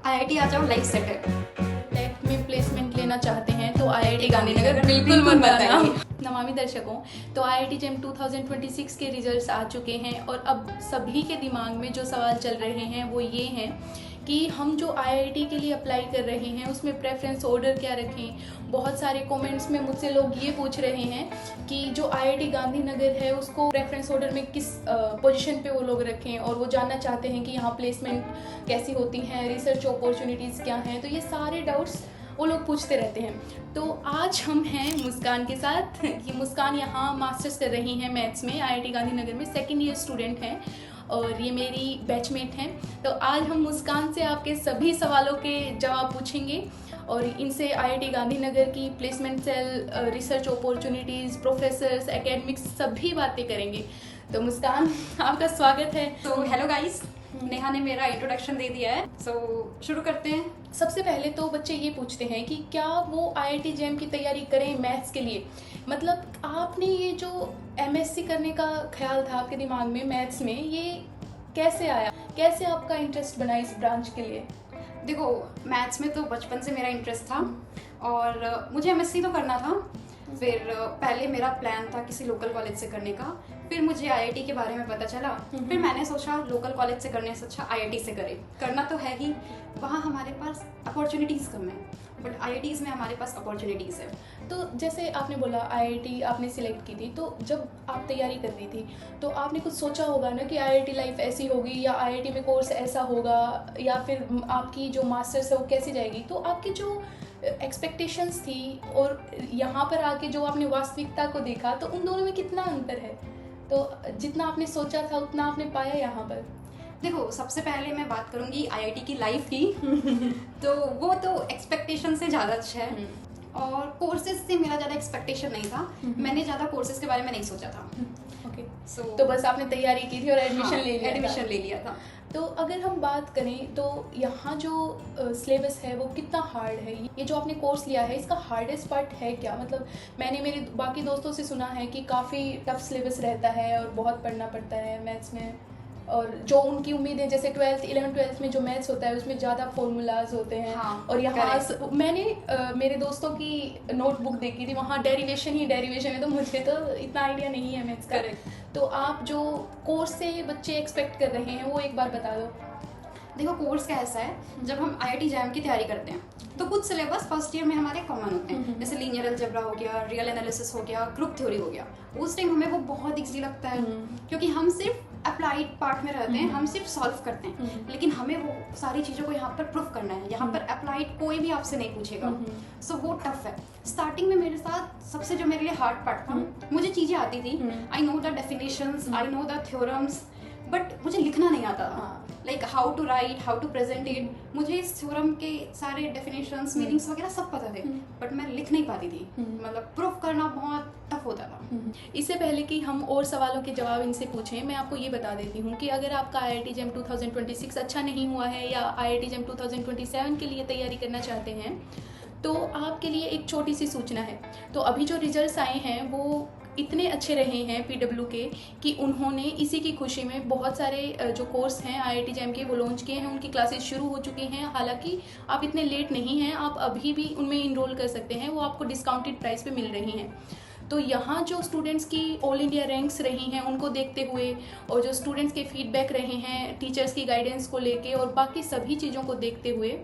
IIT आ जाओ, life set है। Take में प्लेसमेंट लेना चाहते हैं तो आईआईटी गांधीनगर बिल्कुल मत बताना। नमामि दर्शकों, तो आईआईटी जेम 2026 के रिजल्ट्स आ चुके हैं और अब सभी के दिमाग में जो सवाल चल रहे हैं वो ये हैं कि हम जो आईआईटी के लिए अप्लाई कर रहे हैं उसमें प्रेफरेंस ऑर्डर क्या रखें। बहुत सारे कमेंट्स में मुझसे लोग ये पूछ रहे हैं कि जो आईआईटी गांधीनगर है उसको प्रेफरेंस ऑर्डर में किस पोजीशन पे वो लोग रखें, और वो जानना चाहते हैं कि यहाँ प्लेसमेंट कैसी होती हैं, रिसर्च अपॉर्चुनिटीज़ क्या हैं। तो ये सारे डाउट्स वो लोग पूछते रहते हैं। तो आज हम हैं मुस्कान के साथ कि मुस्कान यहाँ मास्टर्स कर रही हैं मैथ्स में आईआईटी गांधीनगर में, सेकेंड ईयर स्टूडेंट हैं और ये मेरी बैचमेट हैं। तो आज हम मुस्कान से आपके सभी सवालों के जवाब पूछेंगे और इनसे आईआईटी गांधीनगर की placement cell, research opportunities, professors, academics सभी बातें करेंगे। तो मुस्कान, आपका स्वागत है। तो हेलो गाइस, नेहा ने मेरा इंट्रोडक्शन दे दिया है, सो शुरू करते हैं। सबसे पहले तो बच्चे ये पूछते हैं कि क्या वो आईआईटी जेम की तैयारी करें मैथ्स के लिए। मतलब आपने ये जो एमएससी करने का ख्याल था आपके दिमाग में मैथ्स में, ये कैसे आया, कैसे आपका इंटरेस्ट बना इस ब्रांच के लिए? देखो, मैथ्स में तो बचपन से मेरा इंटरेस्ट था और मुझे एमएससी तो करना था। फिर पहले मेरा प्लान था किसी लोकल कॉलेज से करने का, फिर मुझे आईआईटी के बारे में पता चला। फिर मैंने सोचा लोकल कॉलेज से करने से अच्छा आईआईटी से करें, करना तो है ही, वहाँ हमारे पास अपॉर्चुनिटीज़ कम है, बट आईआईटीज़ में हमारे पास अपॉर्चुनिटीज़ है। तो जैसे आपने बोला आईआईटी आपने सिलेक्ट की थी, तो जब आप तैयारी कर रही थी तो आपने कुछ सोचा होगा ना कि आईआईटी लाइफ ऐसी होगी या आईआईटी में कोर्स ऐसा होगा या फिर आपकी जो मास्टर्स है वो कैसी जाएगी। तो आपकी जो एक्सपेक्टेशंस थी और यहाँ पर आके जो आपने वास्तविकता को देखा, तो उन दोनों में कितना अंतर है? तो जितना आपने सोचा था उतना आपने पाया यहाँ पर? देखो, सबसे पहले मैं बात करूंगी आईआईटी की लाइफ की तो वो तो एक्सपेक्टेशन से ज़्यादा अच्छा है और कोर्सेज से मेरा ज़्यादा एक्सपेक्टेशन नहीं था। मैंने ज़्यादा कोर्सेज के बारे में नहीं सोचा था। ओके, सो तो बस आपने तैयारी की थी और एडमिशन ले लिया था। तो अगर हम बात करें तो यहाँ जो सिलेबस है वो कितना हार्ड है? ये जो आपने कोर्स लिया है इसका हार्डेस्ट पार्ट है क्या? मतलब मैंने मेरे बाकी दोस्तों से सुना है कि काफ़ी टफ सिलेबस रहता है और बहुत पढ़ना पड़ता है मैथ्स में, और जो उनकी उम्मीद है जैसे 11th-12th में जो मैथ्स होता है उसमें ज़्यादा फॉर्मूलाज होते हैं। हाँ, और यहाँ मैंने मेरे दोस्तों की नोटबुक देखी थी, वहाँ डेरिवेशन ही डेरिवेशन है, तो मुझे तो इतना आइडिया नहीं है मैथ्स का। तो आप जो कोर्स से बच्चे एक्सपेक्ट कर रहे हैं वो एक बार बता दो। देखो, कोर्स का ऐसा है, जब हम आईआईटी जैम की तैयारी करते हैं तो कुछ सिलेबस फर्स्ट ईयर में हमारे कॉमन होते हैं, जैसे लीनियर अलजेब्रा हो गया, रियल एनालिसिस हो गया, ग्रुप थ्योरी हो गया। उस टाइम हमें वो बहुत ईजी लगता है क्योंकि हम सिर्फ अप्लाइड पार्ट में रहते हैं, हम सिर्फ सॉल्व करते हैं, लेकिन हमें वो सारी चीज़ों को यहाँ पर प्रूफ करना है। यहाँ पर अप्लाइड कोई भी आपसे नहीं पूछेगा, सो वो टफ है। स्टार्टिंग में मेरे साथ सबसे जो मेरे लिए हार्ड पार्ट था, मुझे चीज़ें आती थी, I know the definitions, I know the theorems, but मुझे लिखना नहीं आता था। Like how to write, how to present it. मुझे इस थ्योरम के सारे डेफिनेशंस, मीनिंग्स वगैरह सब पता थे, बट मैं लिख नहीं पाती थी। मतलब प्रूफ करना बहुत टफ होता था। इससे पहले कि हम और सवालों के जवाब इनसे पूछें, मैं आपको ये बता देती हूँ कि अगर आपका आईआईटी जेम 2026 अच्छा नहीं हुआ है या आईआईटी जेम 2027 के लिए तैयारी करना चाहते हैं, तो आपके लिए एक छोटी सी सूचना है। तो अभी जो रिजल्ट्स आए हैं वो इतने अच्छे रहे हैं पीडब्ल्यू के कि उन्होंने इसी की खुशी में बहुत सारे जो कोर्स हैं आईआईटी जेम के वो लॉन्च किए हैं, उनकी क्लासेस शुरू हो चुकी हैं। हालांकि आप इतने लेट नहीं हैं, आप अभी भी उनमें इनरोल कर सकते हैं, वो आपको डिस्काउंटेड प्राइस पे मिल रही हैं। तो यहाँ जो स्टूडेंट्स की ऑल इंडिया रैंक्स रही हैं उनको देखते हुए और जो स्टूडेंट्स के फीडबैक रहे हैं टीचर्स की गाइडेंस को लेके और बाकी सभी चीज़ों को देखते हुए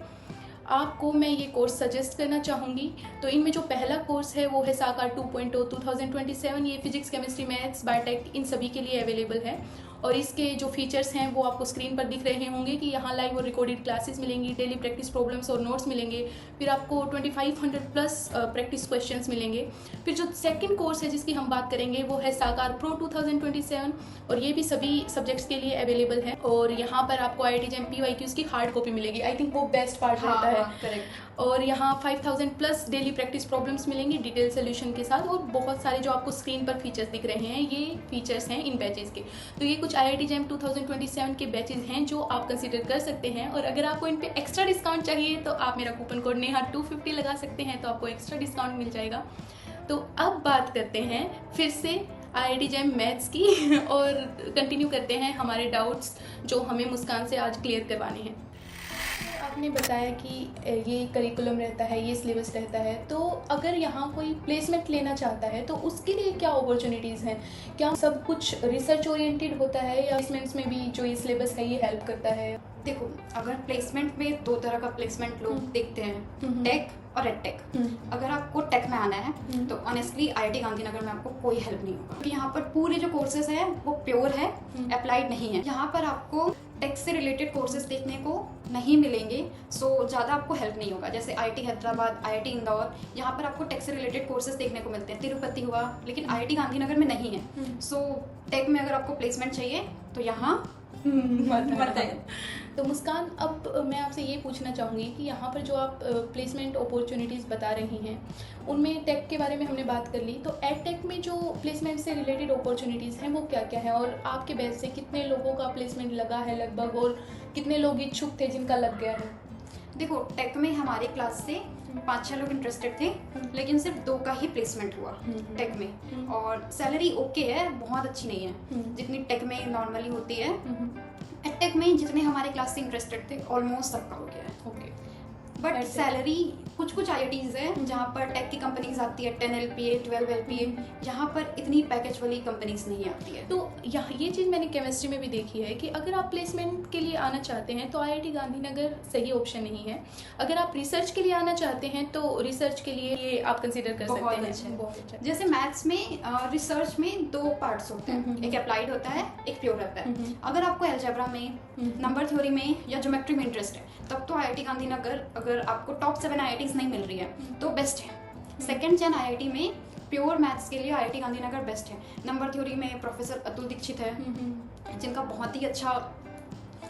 आपको मैं ये कोर्स सजेस्ट करना चाहूँगी। तो इनमें जो पहला कोर्स है वो है साकार 2.0 2027। ये फिजिक्स, केमिस्ट्री, मैथ्स, बायोटेक इन सभी के लिए अवेलेबल है और इसके जो फीचर्स हैं वो आपको स्क्रीन पर दिख रहे होंगे कि यहाँ लाइव और रिकॉर्डेड क्लासेस मिलेंगी, डेली प्रैक्टिस प्रॉब्लम्स और नोट्स मिलेंगे, फिर आपको 2500 प्लस प्रैक्टिस क्वेश्चंस मिलेंगे। फिर जो सेकंड कोर्स है जिसकी हम बात करेंगे वो है साकार प्रो 2027 और ये भी सभी सब्जेक्ट्स के लिए अवेलेबल है और यहाँ पर आपको आईआईटी जेम PYQs की हार्ड कॉपी मिलेगी। आई थिंक वो बेस्ट पार्ट रहता है। करेक्ट। और यहाँ 5000 प्लस डेली प्रैक्टिस प्रॉब्लम्स मिलेंगी डिटेल सोल्यूशन के साथ और बहुत सारे जो आपको स्क्रीन पर फीचर्स दिख रहे हैं ये फीचर्स हैं इन बैचेस के। तो ये कुछ आईआईटी जेम 2027 के बैचेस हैं जो आप कंसीडर कर सकते हैं और अगर आपको इन पे एक्स्ट्रा डिस्काउंट चाहिए तो आप मेरा कूपन कोड नेहा 250 लगा सकते हैं, तो आपको एक्स्ट्रा डिस्काउंट मिल जाएगा। तो अब बात करते हैं फिर से आईआईटी जेम मैथ्स की और कंटिन्यू करते हैं हमारे डाउट्स जो हमें मुस्कान से आज क्लियर करवाने हैं। आपने बताया कि ये करिकुलम रहता है, ये सिलेबस रहता है, तो अगर यहाँ कोई प्लेसमेंट लेना चाहता है तो उसके लिए क्या अपॉर्चुनिटीज़ हैं? क्या सब कुछ रिसर्च ओरिएंटेड होता है या प्लेसमेंट्स में भी जो ये सिलेबस है ये हेल्प करता है? देखो, अगर प्लेसमेंट में दो तरह का प्लेसमेंट लोग देखते हैं, टेक और एडटेक। अगर आपको टेक में आना है तो ऑनेस्टली आईआईटी गांधीनगर में आपको कोई हेल्प नहीं होगा, क्योंकि यहाँ पर पूरे जो कोर्सेज हैं वो प्योर है, अप्लाइड नहीं है। यहाँ पर आपको टेक से रिलेटेड कोर्सेज देखने को नहीं मिलेंगे, सो ज़्यादा आपको हेल्प नहीं होगा। जैसे आईआईटी हैदराबाद, आईआईटी इंदौर, यहाँ पर आपको टेक से रिलेटेड कोर्सेज देखने को मिलते हैं, तिरुपति हुआ, लेकिन आईआईटी गांधीनगर में नहीं है। सो टेक में अगर आपको प्लेसमेंट चाहिए तो यहाँ मत है। तो मुस्कान, अब मैं आपसे ये पूछना चाहूँगी कि यहाँ पर जो आप प्लेसमेंट अपॉर्चुनिटीज़ बता रही हैं उनमें टेक के बारे में हमने बात कर ली, तो एड टेक में जो प्लेसमेंट से रिलेटेड अपॉर्चुनिटीज़ हैं वो क्या क्या है, और आपके बैच से कितने लोगों का प्लेसमेंट लगा है लगभग, और कितने लोग इच्छुक थे जिनका लग गया है? देखो, टेक में हमारी क्लास से 5-6 लोग इंटरेस्टेड थे, लेकिन सिर्फ 2 का ही प्लेसमेंट हुआ टेक में। और सैलरी ओके है, बहुत अच्छी नहीं है जितनी टेक में नॉर्मली होती है। टेक में जितने हमारे क्लास से इंटरेस्टेड थे ऑलमोस्ट सबका हो गया है। ओके, बट सैलरी कुछ आईआईटीज है जहाँ पर टेक की कंपनीज आती है 10 LPA 12 LPA, यहाँ पर इतनी पैकेज वाली कंपनीज नहीं आती है। तो यहाँ ये चीज़ मैंने केमिस्ट्री में भी देखी है कि अगर आप प्लेसमेंट के लिए आना चाहते हैं तो आईआईटी गांधीनगर सही ऑप्शन नहीं है। अगर आप रिसर्च के लिए आना चाहते हैं तो रिसर्च के लिए ये आप कंसिडर कर सकते हैं। बहुत अच्छा। जैसे मैथ्स में रिसर्च में 2 पार्ट्स होते हैं, एक अप्लाइड होता है, एक प्योर होता है। अगर आपको अलजेब्रा में, नंबर थ्योरी में या ज्योमेट्री में इंटरेस्ट है तब तो आईआईटी गांधीनगर, अगर आपको टॉप 7 आईआईटीज नहीं मिल रही है तो बेस्ट है। सेकंड जेन आईआईटी में प्योर मैथ्स के लिए आईआईटी गांधीनगर बेस्ट है। नंबर थ्योरी में प्रोफेसर अतुल दीक्षित है जिनका बहुत ही अच्छा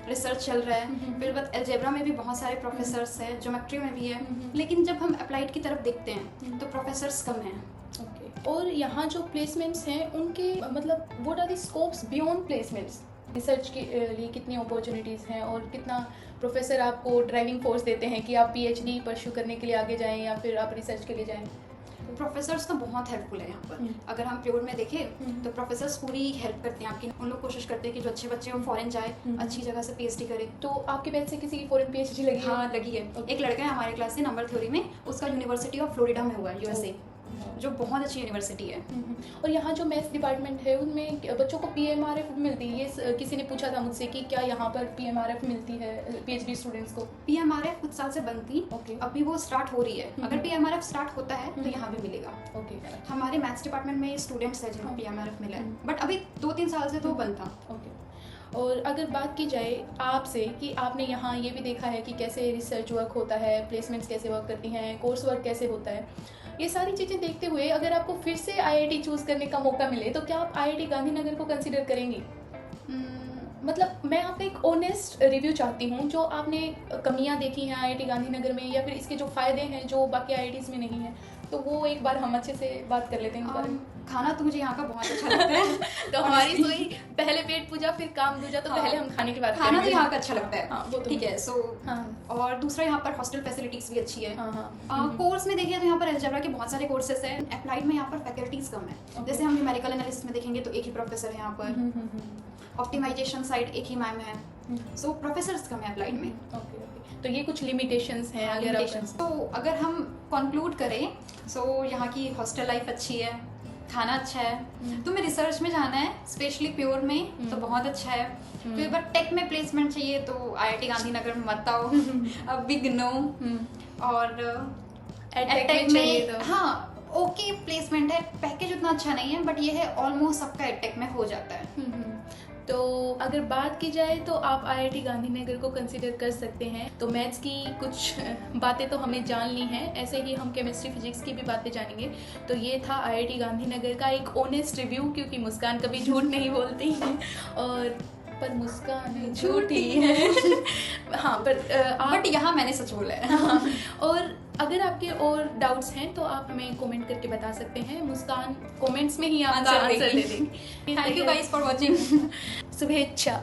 रिसर्च चल रहा है। फिर बाद अलजेब्रा में भी बहुत सारे प्रोफेसर्स हैं, ज्योमेट्री में भी है, लेकिन जब हम अप्लाइड की तरफ देखते हैं तो प्रोफेसर्स कम हैं। ओके, और यहाँ जो प्लेसमेंट्स हैं उनके मतलब what are the scopes beyond placements? Research के लिए कितनी अपॉर्चुनिटीज़ हैं और कितना प्रोफेसर आपको ड्राइविंग फोर्स देते हैं कि आप पीएचडी परस्यू करने के लिए आगे जाएं या फिर आप रिसर्च के लिए जाएं? प्रोफेसर्स तो बहुत हेल्पफुल है यहाँ पर। अगर हम प्योर में देखें तो प्रोफेसर्स पूरी हेल्प करते हैं आपकी। उन लोग कोशिश करते हैं कि जो अच्छे बच्चे हैं फॉरेन जाए, अच्छी जगह से पीएचडी करे। तो आपके बैच से किसी की फॉरेन पीएचडी लगी है? हाँ, लगी है। एक लड़का है हमारे क्लास से नंबर थ्योरी में, उसका यूनिवर्सिटी ऑफ फ्लोरिडा में हुआ है, यूएसए, जो बहुत अच्छी यूनिवर्सिटी है। और यहाँ जो मैथ्स डिपार्टमेंट है उनमें बच्चों को पीएमआरएफ मिलती है? ये किसी ने पूछा था मुझसे कि क्या यहाँ पर पीएमआरएफ मिलती है पीएचडी स्टूडेंट्स को? पीएमआरएफ कुछ साल से बंद थी, अभी वो स्टार्ट हो रही है। अगर पीएमआरएफ स्टार्ट होता है तो यहाँ भी मिलेगा। ओके, हमारे मैथ्स डिपार्टमेंट में स्टूडेंट्स हैं जिनको पीएमआरएफ मिला है, बट अभी 2-3 साल से तो बंद था। ओके, और अगर बात की जाए आपसे कि आपने यहाँ ये भी देखा है कि कैसे रिसर्च वर्क होता है, प्लेसमेंट्स कैसे वर्क करती हैं, कोर्स वर्क कैसे होता है, ये सारी चीज़ें देखते हुए अगर आपको फिर से आईआईटी चूज़ करने का मौका मिले तो क्या आप आईआईटी गांधीनगर को कंसिडर करेंगी? मतलब मैं आपका एक ऑनेस्ट रिव्यू चाहती हूँ, जो आपने कमियाँ देखी हैं आईआईटी गांधीनगर में या फिर इसके जो फ़ायदे हैं जो बाकी आईआईटीज़ में नहीं है, तो वो एक बार हम अच्छे से बात कर लेते हैं इस बारे में। खाना तो मुझे यहाँ का बहुत अच्छा लगता है। तो हमारी सोई पहले पेट पूजा फिर काम दूजा, तो पहले हम खाने की बात खाना तो यहाँ का अच्छा लगता है। हाँ, वो तो ठीक है। सो हाँ, और दूसरा यहाँ पर हॉस्टल फैसिलिटीज भी अच्छी है। हाँ, कोर्स में देखिए तो यहाँ पर अलजेब्रा के बहुत सारे कोर्सेस हैं। अप्लाइड में यहाँ पर फैकल्टीज कम है। जैसे हम न्यूमेरिकल एनालिसिस में देखेंगे तो एक ही प्रोफेसर है यहाँ पर। ऑप्टिमाइजेशन साइड एक ही मैम है। सो प्रोफेसर्स कम है अप्लाइड में। ओके, तो ये कुछ लिमिटेशंस हैं। तो अगर हम कंक्लूड करें सो यहाँ की हॉस्टल लाइफ अच्छी है, खाना अच्छा है। तुम्हें रिसर्च में जाना है स्पेशली प्योर में तो बहुत अच्छा है। फिर बट टेक में प्लेसमेंट चाहिए तो आईआईटी गांधीनगर में मत आओ, अ बिग नो। और एडटेक में तो हाँ ओके प्लेसमेंट है, पैकेज उतना अच्छा नहीं है, बट ये है ऑलमोस्ट सबका एडटेक में हो जाता है। तो अगर बात की जाए तो आप आईआईटी गांधीनगर को कंसिडर कर सकते हैं। तो मैथ्स की कुछ बातें तो हमें जान ली हैं, ऐसे ही हम केमिस्ट्री फिजिक्स की भी बातें जानेंगे। तो ये था आईआईटी गांधीनगर का एक ऑनेस्ट रिव्यू, क्योंकि मुस्कान कभी झूठ नहीं बोलती हैं और पर मुस्कान झूठी है। हाँ, बट यहाँ मैंने सच बोला है। हाँ, और अगर आपके और डाउट्स हैं तो आप हमें कमेंट करके बता सकते हैं। मुस्कान कमेंट्स में ही आपका आंसर दे देंगे। Thank you guys for watching. शुभेच्छा।